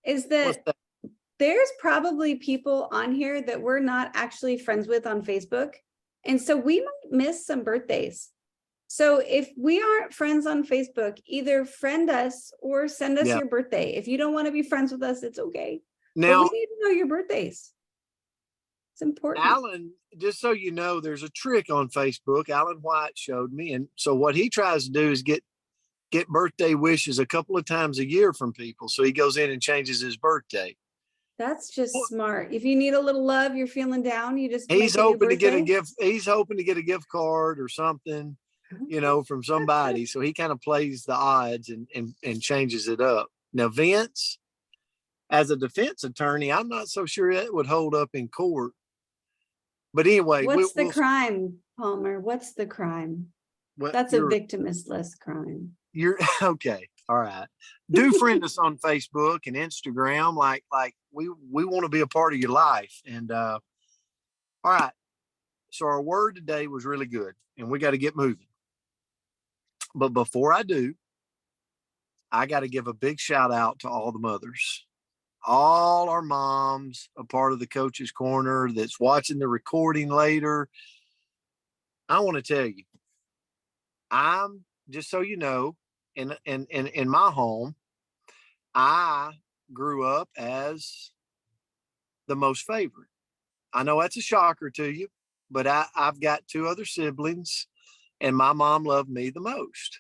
is What's that that? there's probably people on here that we're not actually friends with on Facebook. And so we might miss some birthdays. So if we aren't friends on Facebook, either friend us or send us Yeah. your birthday. If you don't want to be friends with us, it's okay. But Now, we need to know your birthdays. It's important. Alan, just so you know, there's a trick on Facebook. Alan White showed me. And so what he tries to do is get birthday wishes a couple of times a year from people. So he goes in and changes his birthday. That's just Well, smart. If you need a little love, you're feeling down, you just he's make a new hoping to get a birthday. gift. He's hoping to get a gift card or something, from somebody. So he kind of plays the odds and changes it up. Now, Vince, as a defense attorney, I'm not so sure it would hold up in court. But anyway, What's the crime, Palmer? What's the crime? That's a victimless crime. You're okay. All right. Do friend us on Facebook and Instagram. Like we want to be a part of your life. And all right. So our word today was really good and we got to get moving. But before I do, I got to give a big shout out to all the mothers, all our moms, a part of the Coach's Corner that's watching the recording later. I want to tell you, I'm just so you know, in my home, I grew up as the most favorite. I know that's a shocker to you, but I've got two other siblings and my mom loved me the most.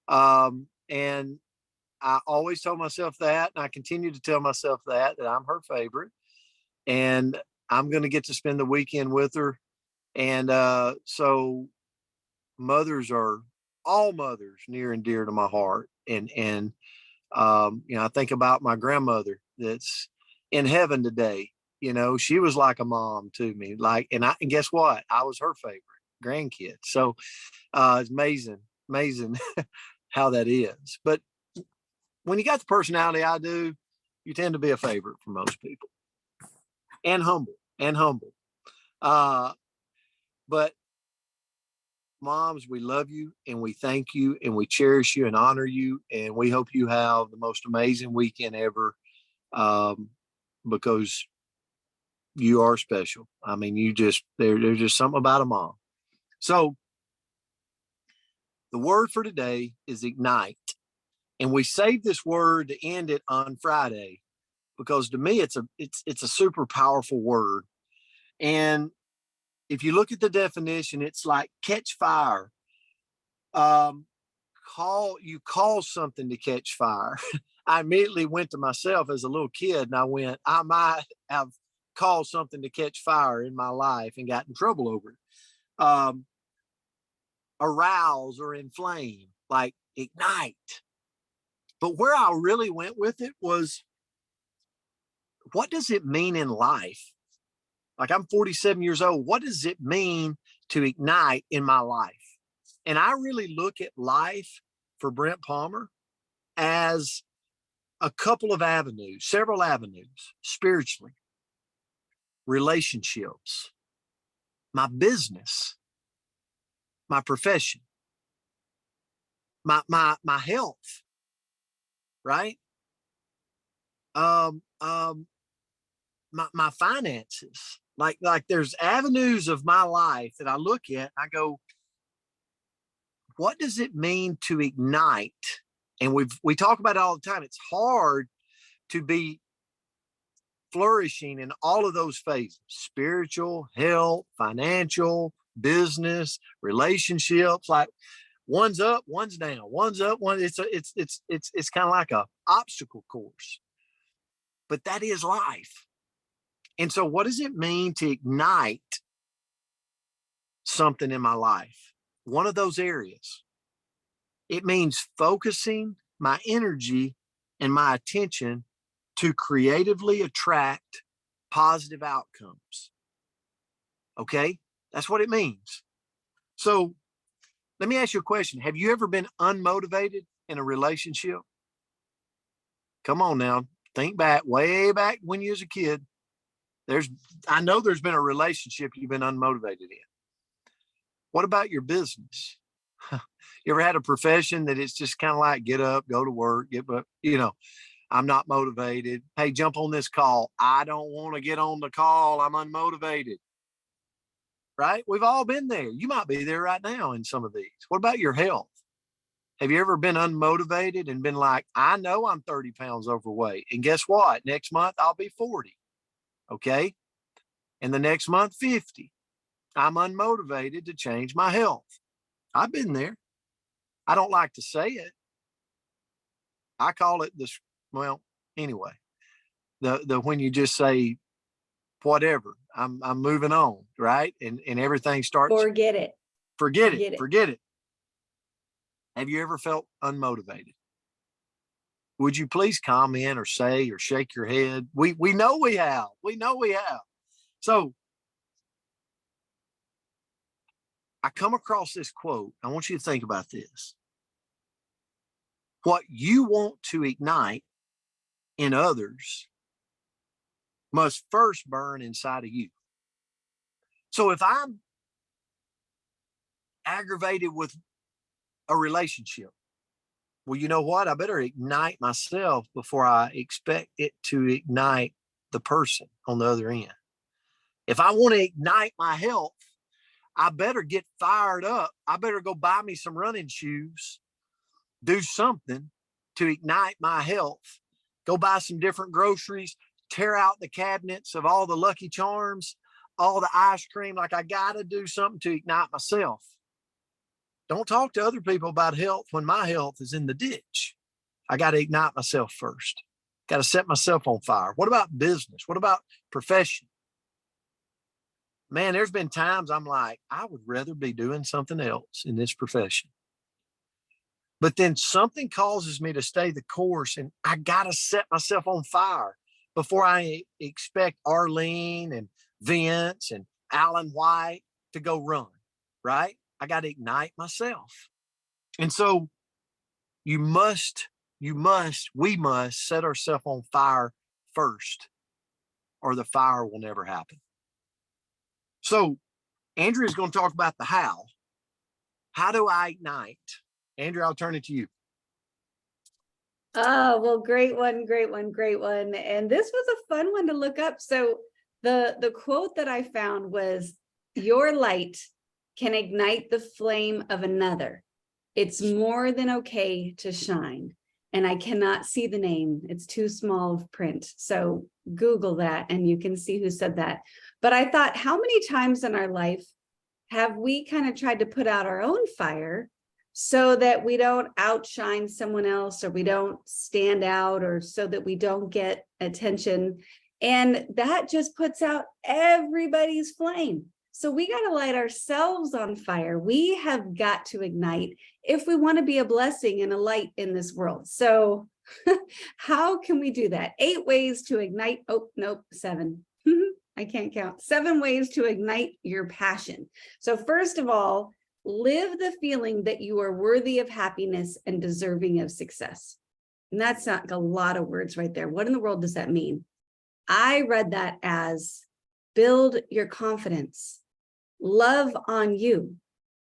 And I always told myself that, and I continue to tell myself that I'm her favorite and I'm going to get to spend the weekend with her. And so mothers are all mothers near and dear to my heart. And I think about my grandmother that's in heaven today. She was like a mom to me. And guess what? I was her favorite grandkid. So it's amazing how that is. But when you got the personality I do, you tend to be a favorite for most people. And humble. But moms, we love you and we thank you and we cherish you and honor you. And we hope you have the most amazing weekend ever, because you are special. I mean, there's just something about a mom. So the word for today is ignite. And we saved this word to end it on Friday because to me, it's a super powerful word. And if you look at the definition, it's like catch fire. Call something to catch fire. I immediately went to myself as a little kid and I might have called something to catch fire in my life and got in trouble over it. Arouse or inflame, like ignite. But where I really went with it was, what does it mean in life? Like, I'm 47 years old. What does it mean to ignite in my life? And I really look at life for Brent Palmer as a couple of avenues, several avenues, spiritually, relationships, my business, my profession, my health, right? My finances. Like there's avenues of my life that I look at, I go, what does it mean to ignite? And we talk about it all the time. It's hard to be flourishing in all of those phases: spiritual, health, financial, business, relationships. Like one's up, one's down, one's up, it's kind of like a obstacle course. But that is life. And so what does it mean to ignite something in my life? One of those areas. It means focusing my energy and my attention to creatively attract positive outcomes. Okay? That's what it means. So let me ask you a question. Have you ever been unmotivated in a relationship? Come on now. Think back, way back when you was a kid. I know there's been a relationship you've been unmotivated in. What about your business? You ever had a profession that it's just kind of like get up, go to work, I'm not motivated. Hey, jump on this call. I don't want to get on the call. I'm unmotivated. Right? We've all been there. You might be there right now in some of these. What about your health? Have you ever been unmotivated and been like, I know I'm 30 pounds overweight. And guess what? Next month, I'll be 40. Okay. And the next month, 50. I'm unmotivated to change my health. I've been there. I don't like to say it. I call it this. Well, anyway, the when you just say whatever, I'm moving on, right? And everything starts. Forget it. Forget it. Have you ever felt unmotivated? Would you please comment or say or shake your head? We know we have. We know we have. So I come across this quote. I want you to think about this. What you want to ignite in others must first burn inside of you. So if I'm aggravated with a relationship, well, you know what? I better ignite myself before I expect it to ignite the person on the other end. If I want to ignite my health, I better get fired up. I better go buy me some running shoes, do something to ignite my health, go buy some different groceries, tear out the cabinets of all the Lucky Charms, all the ice cream. Like, I got to do something to ignite myself. Don't talk to other people about health when my health is in the ditch. I got to ignite myself first. Got to set myself on fire. What about business? What about profession? Man, there's been times I'm like, I would rather be doing something else in this profession. But then something causes me to stay the course, and I got to set myself on fire before I expect Arlene and Vince and Alan White to go run, right? I got to ignite myself. And so we must set ourselves on fire first, or the fire will never happen. So Andrea is going to talk about the how. How do I ignite? Andrea, I'll turn it to you. Oh, well, great one, great one, great one. And this was a fun one to look up. So the quote that I found was, your light can ignite the flame of another. It's more than okay to shine. And I cannot see the name. It's too small of print. So Google that and you can see who said that. But I thought, how many times in our life have we kind of tried to put out our own fire so that we don't outshine someone else, or we don't stand out, or so that we don't get attention? And that just puts out everybody's flame. So we got to light ourselves on fire. We have got to ignite if we want to be a blessing and a light in this world. So how can we do that? 8 ways to ignite. Oh, nope, 7. I can't count. 7 ways to ignite your passion. So first of all, live the feeling that you are worthy of happiness and deserving of success. And that's not a lot of words right there. What in the world does that mean? I read that as build your confidence, love on you.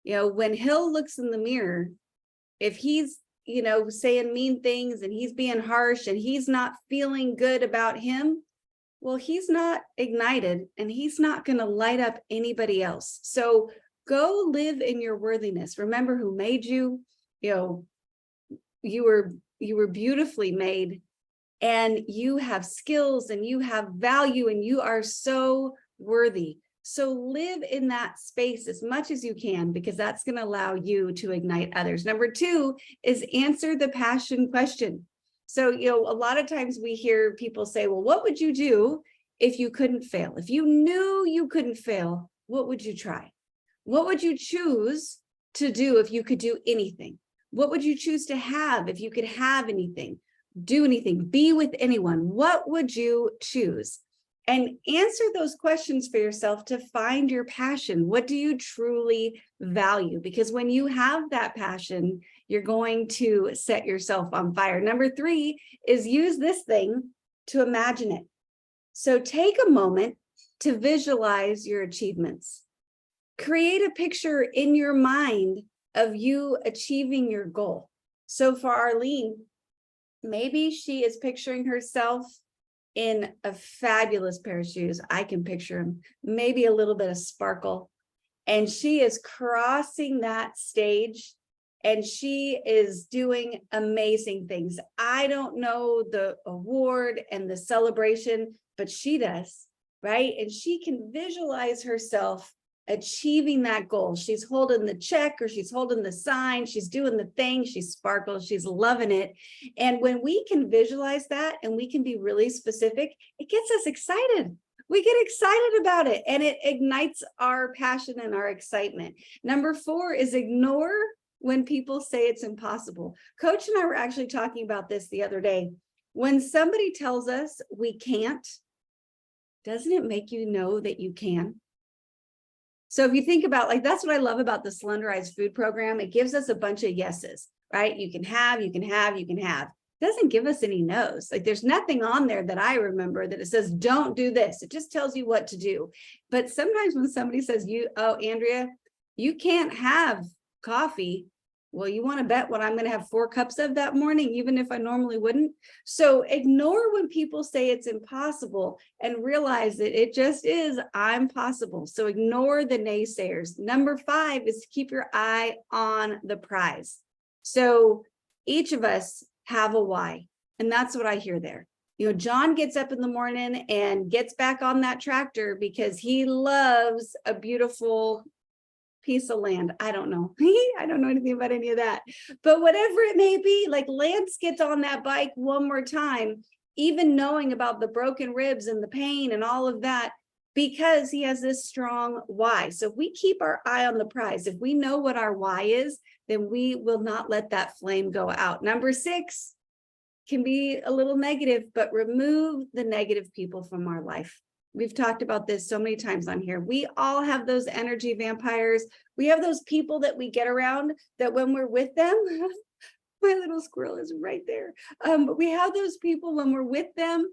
You know, when Hill looks in the mirror, if he's, saying mean things and he's being harsh and he's not feeling good about him, well, he's not ignited and he's not going to light up anybody else. So go live in your worthiness. Remember who made you. You were beautifully made, and you have skills and you have value and you are so worthy. So live in that space as much as you can, because that's going to allow you to ignite others. Number 2 is answer the passion question. So, a lot of times we hear people say, well, what would you do if you couldn't fail? If you knew you couldn't fail, what would you try? What would you choose to do if you could do anything? What would you choose to have if you could have anything, do anything, be with anyone? What would you choose? And answer those questions for yourself to find your passion. What do you truly value? Because when you have that passion, you're going to set yourself on fire. Number 3 is use this thing to imagine it. So take a moment to visualize your achievements. Create a picture in your mind of you achieving your goal. So for Arlene, maybe she is picturing herself in a fabulous pair of shoes. I can picture them, maybe a little bit of sparkle. And she is crossing that stage and she is doing amazing things. I don't know the award and the celebration, but she does, right? And she can visualize herself achieving that goal. She's holding the check or she's holding the sign, she's doing the thing, she sparkles, she's loving it. And when we can visualize that and we can be really specific, it gets us excited. We get excited about it and it ignites our passion and our excitement. Number 4 is ignore when people say it's impossible. Coach and I were actually talking about this the other day. When somebody tells us we can't, doesn't it make you know that you can? So if you think about, like, that's what I love about the Slenderized Food Program. It gives us a bunch of yeses, right? You can have, you can have, you can have. It doesn't give us any no's. Like, there's nothing on there that I remember that it says, don't do this. It just tells you what to do. But sometimes when somebody says, oh, Andrea, you can't have coffee. Well, you want to bet what I'm going to have 4 cups of that morning, even if I normally wouldn't. So ignore when people say it's impossible and realize that it just is, I'm possible. So ignore the naysayers. Number 5 is to keep your eye on the prize. So each of us have a why, and that's what I hear there. You know, John gets up in the morning and gets back on that tractor because he loves a beautiful piece of land. I don't know. I don't know anything about any of that, but whatever it may be, like, Lance gets on that bike one more time, even knowing about the broken ribs and the pain and all of that, because he has this strong why. So if we keep our eye on the prize, if we know what our why is, then we will not let that flame go out. Number 6 can be a little negative, but remove the negative people from our life. We've talked about this so many times on here. We all have those energy vampires. We have those people that we get around that when we're with them, my little squirrel is right there. But we have those people when we're with them,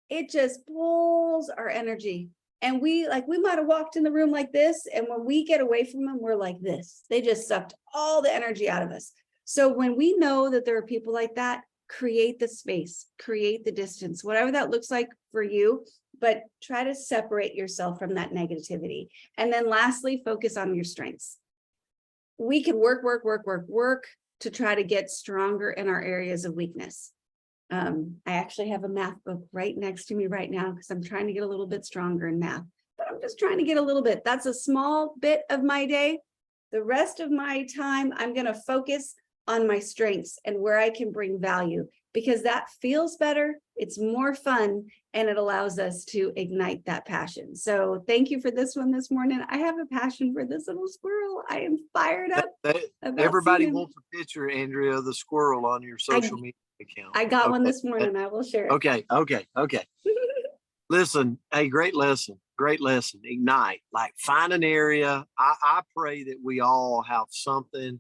it just pulls our energy. And we might have walked in the room like this. And when we get away from them, we're like this. They just sucked all the energy out of us. So when we know that there are people like that, create the space, create the distance, whatever that looks like for you. But try to separate yourself from that negativity. And then lastly, focus on your strengths. We can work to try to get stronger in our areas of weakness. I actually have a math book right next to me right now because I'm trying to get a little bit stronger in math, but I'm just trying to get a little bit. That's a small bit of my day. The rest of my time, I'm going to focus on my strengths and where I can bring value, because that feels better, it's more fun, and it allows us to ignite that passion. So thank you for this one this morning. I have a passion for this little squirrel. I am fired up. Everybody wants a picture, Andrea, of the squirrel on your social media account. I got one this morning. I will share it. Okay. Listen, hey, great lesson. Ignite, like, find an area. I pray that we all have something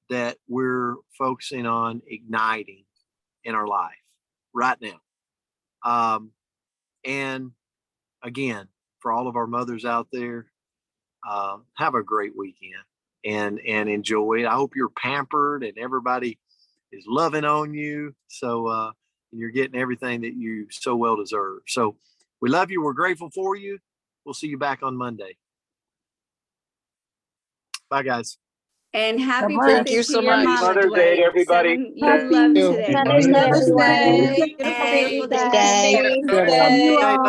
that we're focusing on igniting in our life right now. And again, for all of our mothers out there, have a great weekend and enjoy it. I hope you're pampered and everybody is loving on you. So you're getting everything that you so well deserve. So we love you. We're grateful for you. We'll see you back on Monday. Bye, guys. And happy Thank birthday you to so your much. mama, Mother's Day to Dwight. everybody. 7 you love today. Mother's Day, Mother's everyone. Day. Beautiful Happy day. birthday. Love you all.